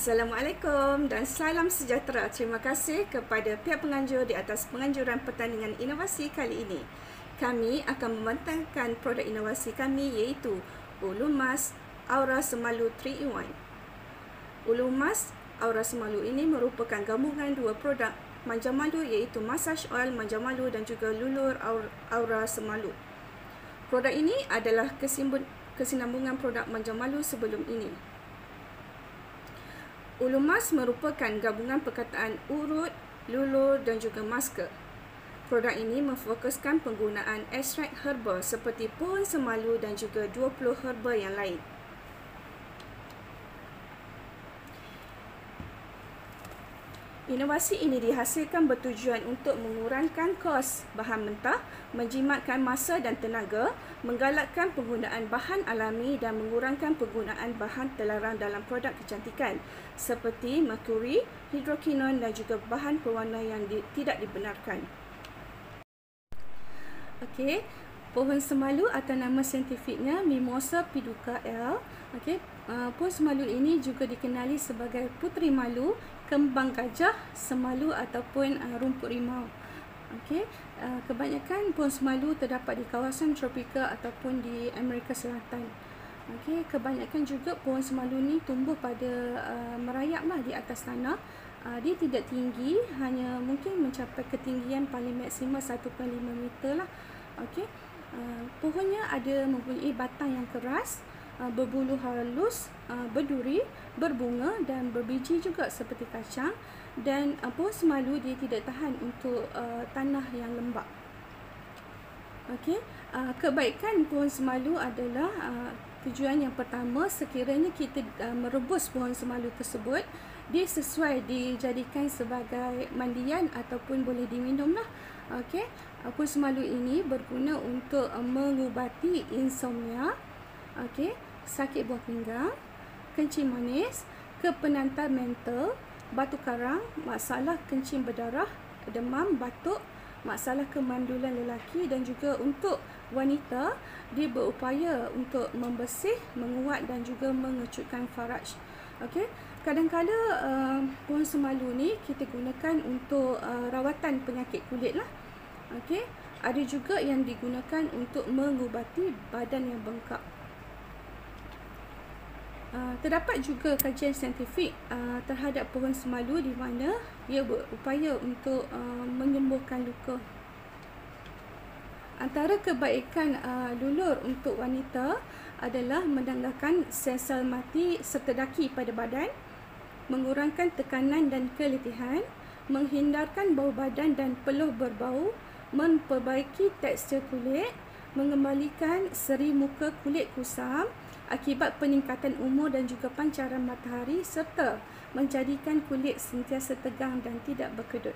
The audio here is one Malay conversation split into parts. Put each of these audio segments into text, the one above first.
Assalamualaikum dan salam sejahtera. Terima kasih kepada pihak penganjur di atas penganjuran pertandingan inovasi kali ini. Kami akan membentangkan produk inovasi kami iaitu Ulu Mas Aura Semalu 3-in-1. Ulu Mas Aura Semalu ini merupakan gabungan dua produk manja malu iaitu Massage Oil Manja Malu dan juga Lulur Aura Semalu. Produk ini adalah kesinambungan produk Manja Malu sebelum ini. Ulu Mas merupakan gabungan perkataan urut, lulur dan juga masker. Produk ini memfokuskan penggunaan ekstrak herba seperti pohon semalu dan juga 20 herba yang lain. Inovasi ini dihasilkan bertujuan untuk mengurangkan kos bahan mentah, menjimatkan masa dan tenaga, menggalakkan penggunaan bahan alami dan mengurangkan penggunaan bahan terlarang dalam produk kecantikan seperti merkuri, hidrokinon dan juga bahan pewarna yang tidak dibenarkan. Okey, pohon semalu atau nama saintifiknya Mimosa piduca L. Okey, pohon semalu ini juga dikenali sebagai puteri malu, kembang gajah, semalu ataupun rumput rimau. Okey, kebanyakan pohon semalu terdapat di kawasan tropika ataupun di Amerika Selatan. Okey, kebanyakan juga pohon semalu ni tumbuh pada merayaplah di atas tanah. Dia tidak tinggi, hanya mungkin mencapai ketinggian paling maksimal 1.5 meter lah. Okey, pohonnya ada mempunyai batang yang keras, berbulu halus, berduri, berbunga dan berbiji juga seperti kacang. Dan pohon semalu dia tidak tahan untuk tanah yang lembap. Okey, kebaikan pohon semalu adalah tujuan yang pertama, sekiranya kita merebus pohon semalu tersebut, dia sesuai dijadikan sebagai mandian ataupun boleh diminum lah. Okey, pohon semalu ini berguna untuk mengubati insomnia, okey, sakit buah pinggang, kencing manis, kepenatan mental, batu karang, masalah kencing berdarah, demam, batuk, masalah kemandulan lelaki dan juga untuk wanita, dia berupaya untuk membersih, menguat dan juga mengecutkan faraj. Okey, kadang-kala pohon semalu ni kita gunakan untuk rawatan penyakit kulit lah. Okey, ada juga yang digunakan untuk mengubati badan yang bengkak. Terdapat juga kajian saintifik terhadap pohon semalu di mana ia berupaya untuk menyembuhkan luka. Antara kebaikan lulur untuk wanita adalah menanggalkan sel-sel mati serta daki pada badan, mengurangkan tekanan dan keletihan, menghindarkan bau badan dan peluh berbau, memperbaiki tekstur kulit, mengembalikan seri muka kulit kusam akibat peningkatan umur dan juga pancaran matahari serta menjadikan kulit sentiasa tegang dan tidak berkedut.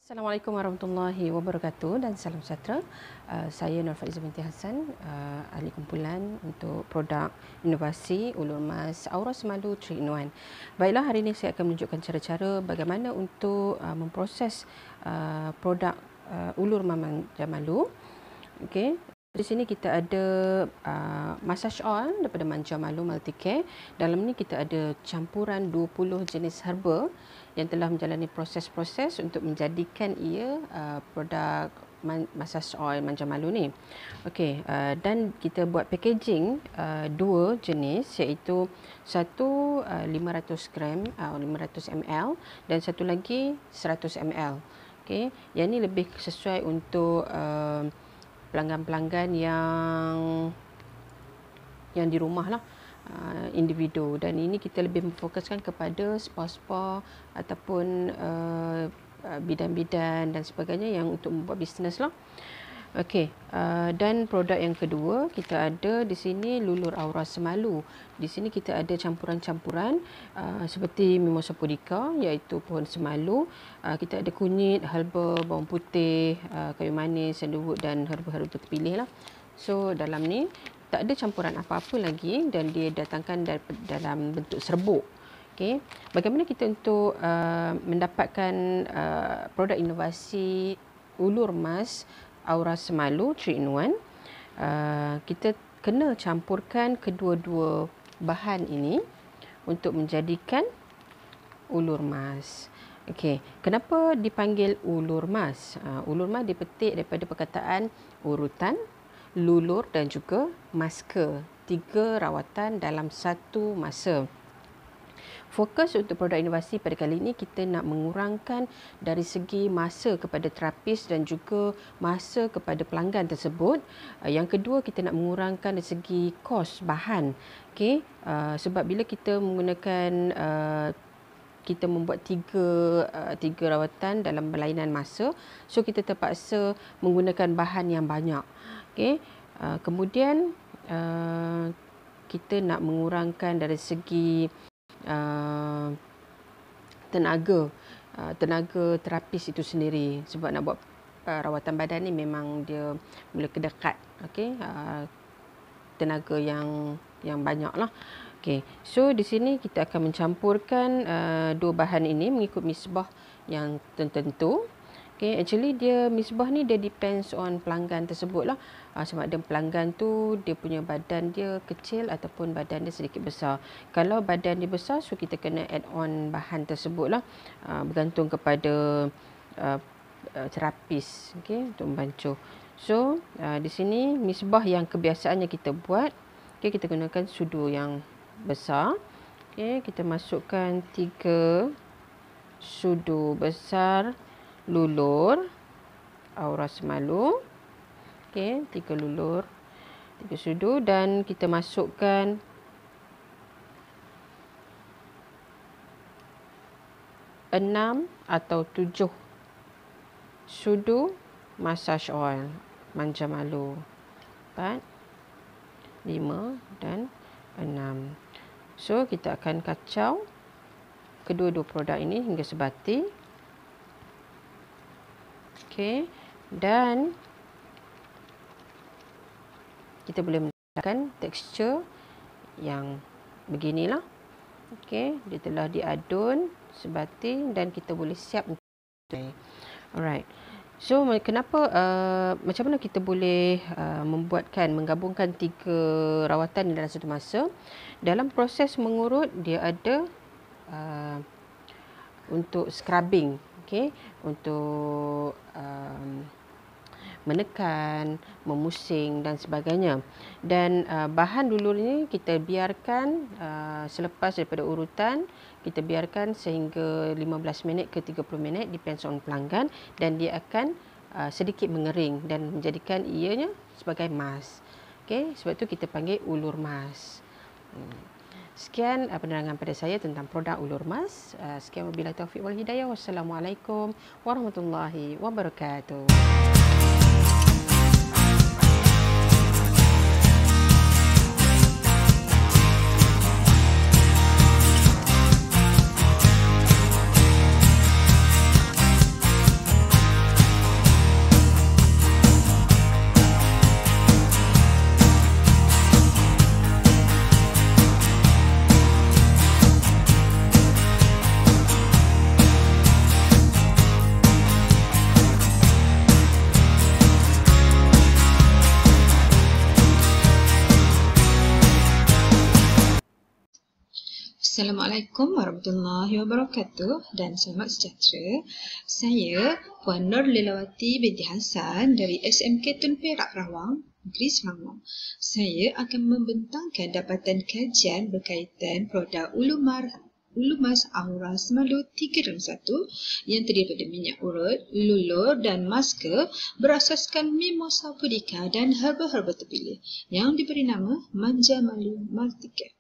Assalamualaikum warahmatullahi wabarakatuh dan salam sejahtera. Saya Nur Faiza binti Hassan, ahli kumpulan untuk produk inovasi Ulu Mas Aura Semalu 3-in-1. Baiklah, hari ini saya akan menunjukkan cara-cara bagaimana untuk memproses produk Ulur Manja Malu. Okey. Di sini kita ada massage oil daripada Manja Malu Multicare. Dalam ni kita ada campuran 20 jenis herba yang telah menjalani proses-proses untuk menjadikan ia produk massage oil Manja Malu ni. Okey, dan kita buat packaging dua jenis, iaitu satu 500 gram 500 ml dan satu lagi 100 ml. Okey, yang ni lebih sesuai untuk pelanggan-pelanggan yang di rumah lah, individu. Dan ini kita lebih memfokuskan kepada spa-spa ataupun bidan-bidan dan sebagainya yang untuk membuat bisnes lah. Okey, dan produk yang kedua kita ada di sini lulur aura semalu. Di sini kita ada campuran-campuran seperti Mimosa pudica iaitu pohon semalu. Kita ada kunyit, herba, bawang putih, kayu manis, sandalwood dan herba-herba terpilih lah. So dalam ni tak ada campuran apa-apa lagi dan dia datangkan dalam bentuk serbuk. Okay. Bagaimana kita untuk mendapatkan produk inovasi ulur emas aura semalu 3-in-1? Kita kena campurkan kedua-dua bahan ini untuk menjadikan ulur emas. Okey, kenapa dipanggil ulur emas? Ulur emas dipetik daripada perkataan urutan, lulur dan juga maska. 3 rawatan dalam satu masa. Fokus untuk produk inovasi pada kali ini kita nak mengurangkan dari segi masa kepada terapis dan juga masa kepada pelanggan tersebut. Yang kedua kita nak mengurangkan dari segi kos bahan. Okey, sebab bila kita menggunakan kita membuat tiga rawatan dalam berlainan masa, so kita terpaksa menggunakan bahan yang banyak. Okey, kemudian kita nak mengurangkan dari segi tenaga terapis itu sendiri, sebab nak buat rawatan badan ni memang dia mula kedekat. Okey, tenaga yang banyak lah. Okey, so di sini kita akan mencampurkan dua bahan ini mengikut misbah yang tertentu. Okay, actually dia misbah ni dia depends on pelanggan tersebut lah. Sama ada pelanggan tu dia punya badan dia kecil ataupun badan dia sedikit besar. Kalau badan dia besar, so kita kena add on bahan tersebut lah. Bergantung kepada terapis, okay, untuk membancuh. So di sini misbah yang kebiasaannya kita buat, okay, kita gunakan sudu yang besar. Okay, kita masukkan 3 sudu besar lulur aura semalu. Okey, 3 lulur, 3 sudu, dan kita masukkan 6 atau 7 sudu massage oil manja malu. 4, 5 dan 6. So kita akan kacau kedua-dua produk ini hingga sebati. Okey, dan kita boleh mendapatkan tekstur yang beginilah. Okey, dia telah diadun sebati dan kita boleh siap untuk. Alright. So kenapa macam mana kita boleh menggabungkan 3 rawatan dalam satu masa? Dalam proses mengurut dia ada untuk scrubbing. Okay, untuk menekan, memusing dan sebagainya. Dan bahan lulur ini kita biarkan selepas daripada urutan, kita biarkan sehingga 15 minit ke 30 minit, depends on pelanggan, dan dia akan sedikit mengering dan menjadikan ianya sebagai emas. Okay, sebab tu kita panggil ulur emas. Sekian penerangan pada saya tentang produk ulur emas. Sekian wabillahi taufiq wal hidayah. Wassalamualaikum warahmatullahi wabarakatuh. Assalamualaikum warahmatullahi wabarakatuh dan selamat sejahtera. Saya Puan Nur Lilawati binti Hassan dari SMK Tun Perak Rawang, Negeri Selangor. Saya akan membentangkan dapatan kajian berkaitan produk ulu emas aura semalu 3 dalam 1 yang terdiri daripada minyak urut, lulur dan maska berasaskan Mimosa pudica dan herba-herba terpilih yang diberi nama Manja Malu Multicare.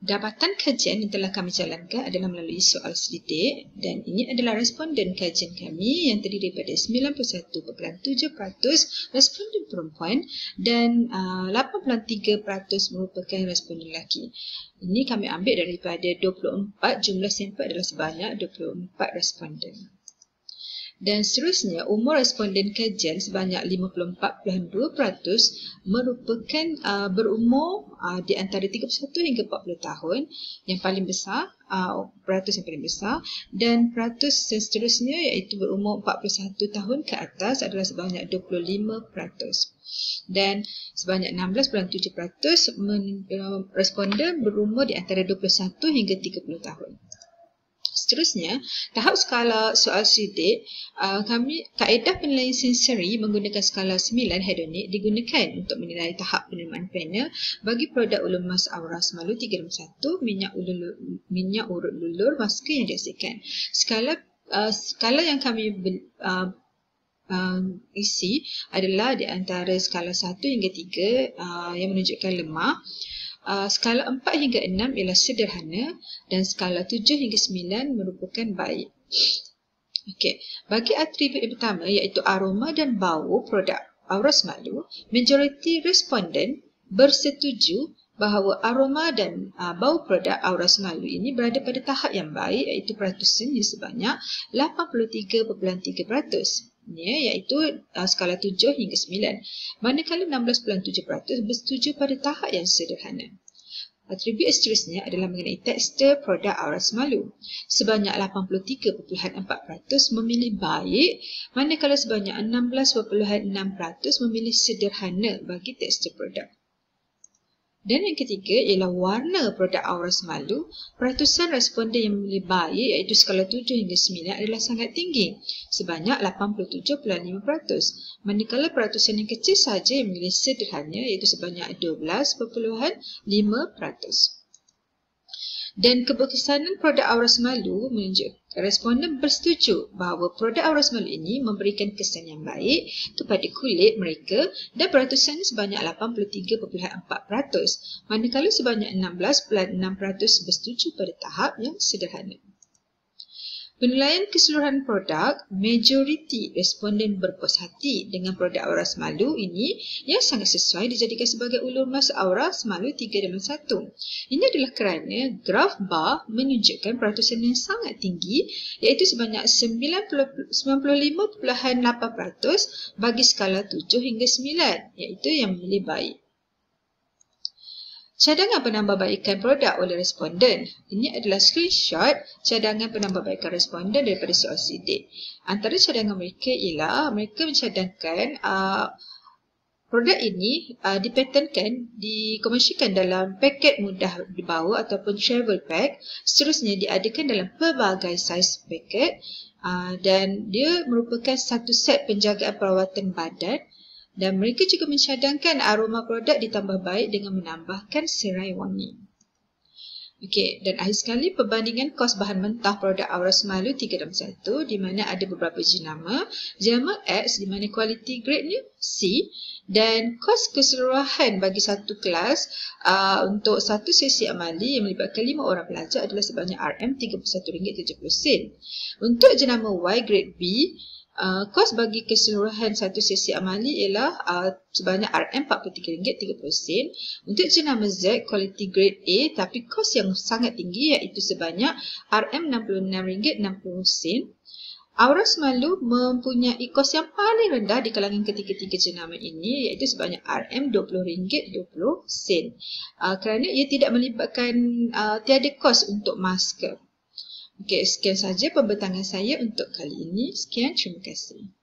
Dapatan kajian yang telah kami jalankan adalah melalui soal selidik dan ini adalah responden kajian kami yang terdiri daripada 91.7% responden perempuan dan 8.3% merupakan responden lelaki. Ini kami ambil daripada 24, jumlah sampel adalah sebanyak 24 responden. Dan seterusnya, umur responden kajian sebanyak 54.2% merupakan berumur di antara 31 hingga 40 tahun yang paling besar, peratus yang paling besar, dan peratus yang seterusnya iaitu berumur 41 tahun ke atas adalah sebanyak 25%. Dan sebanyak 16.7% responden berumur di antara 21 hingga 30 tahun. Seterusnya, tahap skala soal selidik, kaedah penilaian sensori menggunakan skala 9 hedonik digunakan untuk menilai tahap penerimaan panel bagi produk ulur emas aura semalu 361 minyak urut lulur masker yang dihasilkan. Skala yang kami isi adalah di antara skala 1 hingga 3 yang menunjukkan lemah. Skala 4 hingga 6 ialah sederhana dan skala 7 hingga 9 merupakan baik. Okey, bagi atribut yang pertama iaitu aroma dan bau produk aura semalu, majoriti responden bersetuju bahawa aroma dan bau produk aura semalu ini berada pada tahap yang baik iaitu peratusannya sebanyak 83.3%. Iaitu skala 7 hingga 9. Manakala 16.7% bersetuju pada tahap yang sederhana. Atribut seterusnya adalah mengenai tekstur produk aura semalu. Sebanyak 83.4% memilih baik, manakala sebanyak 16.6% memilih sederhana bagi tekstur produk. Dan yang ketiga ialah warna produk aura semalu. Peratusan responden yang memilih baik iaitu skala 7 hingga 9 adalah sangat tinggi, sebanyak 87.5%. Manakala peratusan yang kecil sahaja yang memilih sederhana iaitu sebanyak 12.5%. Dan keberkesanan produk aura semalu menunjukkan responden bersetuju bahawa produk aura semalu ini memberikan kesan yang baik kepada kulit mereka dan peratusannya sebanyak 83.4%, manakala sebanyak 16.6% bersetuju pada tahap yang sederhana. Penilaian keseluruhan produk, majoriti responden berpuas hati dengan produk aura semalu ini yang sangat sesuai dijadikan sebagai ulur emas aura semalu 3 dalam 1. Ini adalah kerana graf bar menunjukkan peratusan yang sangat tinggi iaitu sebanyak 95.8% bagi skala 7 hingga 9 iaitu yang memilih baik. Cadangan penambahbaikan produk oleh responden. Ini adalah screenshot cadangan penambahbaikan responden daripada soal selidik. Antara cadangan mereka ialah mereka mencadangkan produk ini dipatenkan, dikomersialkan dalam paket mudah dibawa ataupun travel pack. Seterusnya diadakan dalam pelbagai saiz paket dan dia merupakan satu set penjagaan perawatan badan. Dan mereka juga mencadangkan aroma produk ditambah baik dengan menambahkan serai wangi. Okey, dan akhir sekali perbandingan kos bahan mentah produk aura semalu 3 dalam 1 di mana ada beberapa jenama. Jenama X di mana quality grade-nya C dan kos keseluruhan bagi satu kelas untuk satu sesi amali yang melibatkan 5 orang pelajar adalah sebanyak RM31.70. Untuk jenama Y grade B, kos bagi keseluruhan satu sesi amali ialah sebanyak RM43.30. Untuk jenama Z, quality grade A tapi kos yang sangat tinggi iaitu sebanyak RM66.60. Aura semalu mempunyai kos yang paling rendah di kalangan ketiga-tiga jenama ini iaitu sebanyak RM20.20 kerana ia tidak melibatkan tiada kos untuk masker. Okey, sekian sahaja pembentangan saya untuk kali ini. Sekian, terima kasih.